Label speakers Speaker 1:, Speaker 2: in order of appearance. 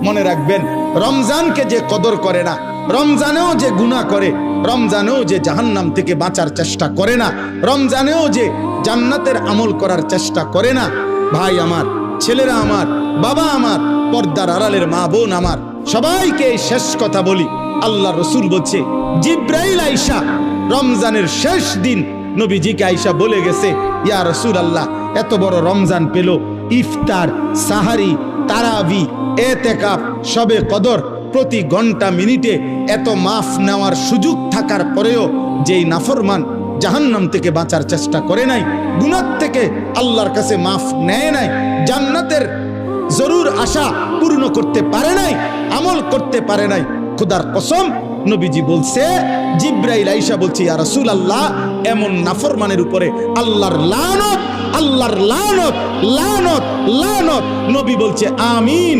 Speaker 1: মনে রাখবেন, রমজানকে যে কদর করে না, রমজানেও যে গুনাহ করে, রমজানেও যে জাহান্নাম থেকে বাঁচার চেষ্টা করে না, রমজানেও যে জান্নাতের আমল করার চেষ্টা করে না, ভাই আমার, ছেলেরা আমার, বাবা আমার, পর্দার আড়ালের মা বোন আমার, সবাইকে এই শেষ কথা বলি। আল্লাহ রসুল বলছে, জিব্রাইল আইসা রমজানের শেষ দিন নবীজিকে আইসা বলে গেছে, ইয়া রাসূলুল্লাহ, এত বড় রমজান পেল, ইফতার, সাহারি, তারাবি, এতেকাফ, শবে কদর, প্রতি ঘন্টা মিনিটে এত মাফ নেওয়ার সুযোগ থাকার পরেও যেই নাফরমান জাহান্নাম থেকে বাঁচার চেষ্টা করে নাই, গুনাহ থেকে আল্লাহর কাছে মাফ নেয় নাই, জান্নাতের জরুর আশা পূর্ণ করতে পারে নাই, আমল করতে পারে নাই, খোদার কসম নবীজি বলছে, জিব্রাইল আইসা বলছে, ইয়া রাসূলুল্লাহ, এমন নাফরমানের উপরে আল্লাহর লানত, আল্লাহর লানত, লানত, লানত। নবী বলছে আমিন।